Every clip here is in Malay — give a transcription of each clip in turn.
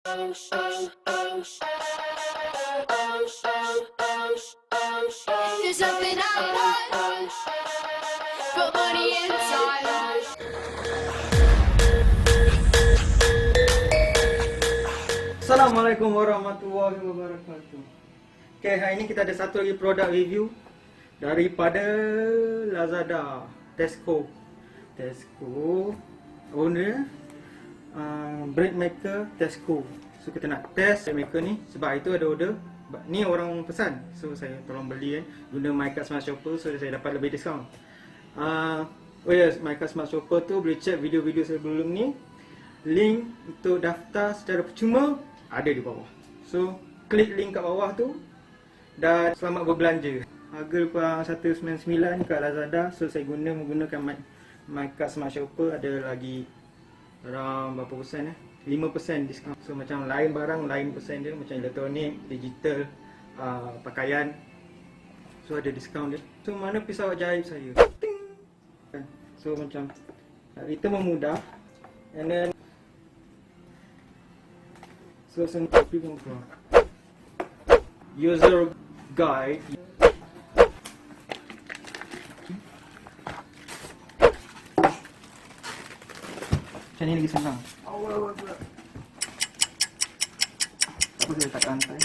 There's something I want, but money inside. Assalamualaikum warahmatullahi wabarakatuh. Okay, hari ini kita ada satu lagi produk review daripada Lazada, Tesco owner bread maker Tesco. So kita nak test bread maker ni sebab itu ada order. Ni orang pesan, so saya tolong beli guna MyCard Smart Shopper, so saya dapat lebih diskaun. Oh yes, MyCard Smart Shopper tu boleh check video-video sebelum ni. Link untuk daftar secara percuma ada di bawah. So klik link kat bawah tu dan selamat berbelanja. Harga kurang 199 kat Lazada. So saya menggunakan MyCard Smart Shopper, ada lagi around berapa persen 5% diskaun. So macam lain barang, lain persen dia, macam elektronik, digital, pakaian. So ada diskaun dia. So mana pisau ajaib saya? Ting! So macam itu memudah. And then so sentuh pun user guide. Macam ni lagi senang. Apa dia letak kat lantai?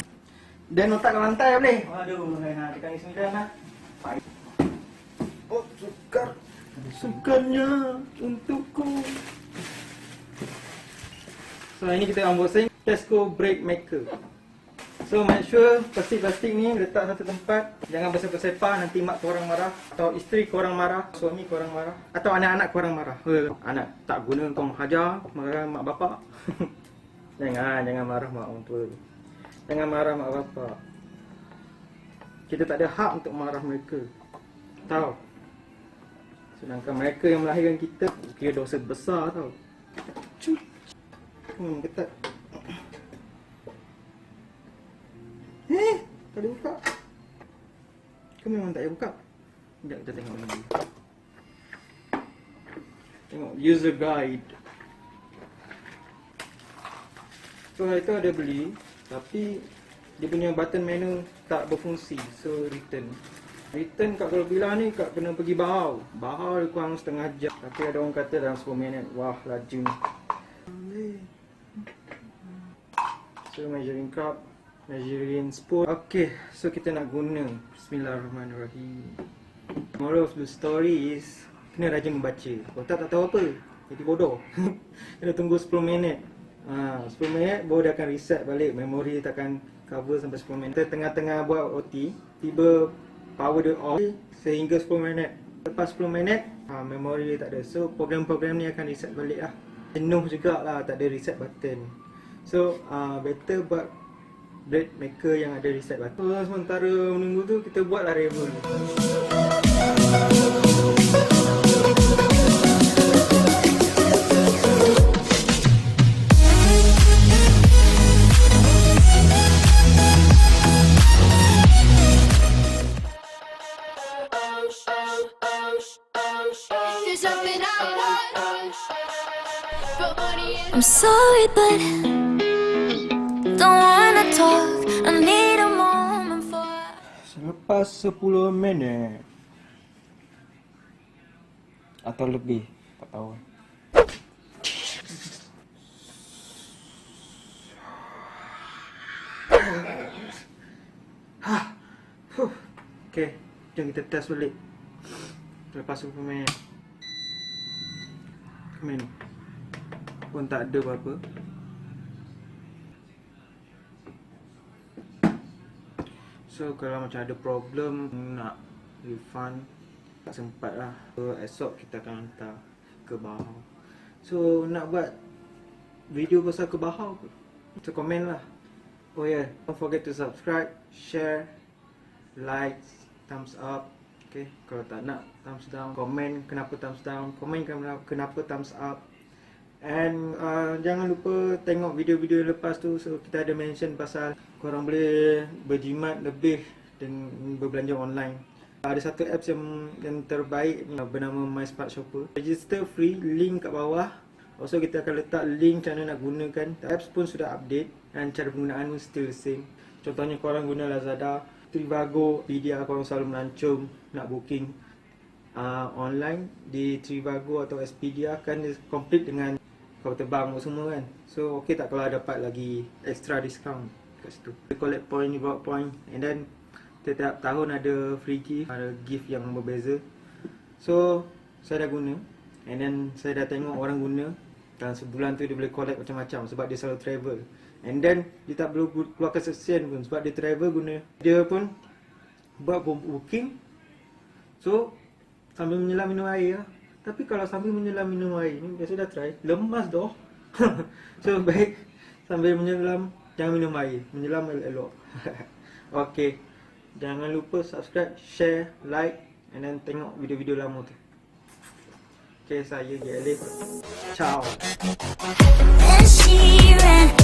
Dan letak kat lantai boleh? Aduh, tekan ni 9 lah. Oh, sukar. Sukarnya untukku. So ini kita unboxing Tesco bread maker. So make sure plastik-plastik ni letak satu tempat. Jangan bersepah-sepah, nanti mak korang marah, atau isteri korang marah, suami korang marah, atau anak-anak korang marah. Anak tak guna kau hajar, marah mak bapak. Jangan marah mak orang tua. Jangan marah mak bapak. Kita tak ada hak untuk marah mereka. Tahu? Sedangkan mereka yang melahirkan kita, kira dosa besar tau. Ketat. Tak boleh buka. Ke memang tak boleh buka? Sekejap kita tengok lagi. Tengok user guide. So itu ada beli, tapi dia punya button menu tak berfungsi. So return kat kalau bilang ni kena pergi Bahau dia kurang setengah jam. Tapi ada orang kata dalam 10 minit. Wah, laju ni. So measuring cup, measuring spoon. Okay, so kita nak guna. Bismillahirrahmanirrahim. Moral of the story is kena rajin membaca. Kalau tak tahu apa, jadi bodoh. Kena tunggu 10 minit. 10 minit baru dia akan reset balik. Memori dia takkan cover sampai 10 minit. Kita tengah-tengah buat OT, tiba power dia off sehingga 10 minit. Lepas 10 minit, memori dia tak ada. So program-program ni akan reset balik lah. Jenuh jugalah tak ada reset button. So better buat bread maker yang ada reset button. So sementara menunggu tu, kita buatlah rebel. There's something I want, but money inside. I'm sorry, but don't wanna talk. I need a moment for. Selepas 10 minit atau lebih, tak tahu. Okay, jom kita test balik. Lepas 10 minit pun tak ada apa-apa. So kalau macam ada problem nak refund, tak sempat lah. So esok kita akan hantar ke Bahau. So nak buat video pasal ke Bahau, so komen lah. Oh yeah, don't forget to subscribe, share, like, thumbs up. Okay, kalau tak nak thumbs down, komen kenapa thumbs down, komen kenapa thumbs up. And jangan lupa tengok video-video lepas tu. So kita ada mention pasal korang boleh berjimat lebih dan berbelanja online. Ada satu apps yang terbaik bernama My Smart Shopper. Register free, link kat bawah. Also kita akan letak link cara nak gunakan. Apps pun sudah update dan cara penggunaan pun still the same. Contohnya korang guna Lazada, Trivago, Expedia, korang selalu melancong nak booking online di Trivago atau Expedia kan dia complete dengan kau terbang semua kan. So okey tak kalau dapat lagi extra discount kat situ. Collect point, reward point, and then setiap tahun ada free gift, ada gift yang berbeza. So saya dah guna, and then saya dah tengok orang guna, dan sebulan tu dia boleh collect macam-macam sebab dia selalu travel. And then dia tak perlu keluarkan sen pun sebab dia travel guna. Dia pun buat booking. So sambil menyelam minum air lah. Tapi kalau sambil menyelam minum air ni, biasa dah try, lemas dah. So baik sambil menyelam jangan minum air, menyelam elok-elok. Okay, jangan lupa subscribe, share, like, and then tengok video-video lama tu. Okay, saya Alif. Ciao. Then she ran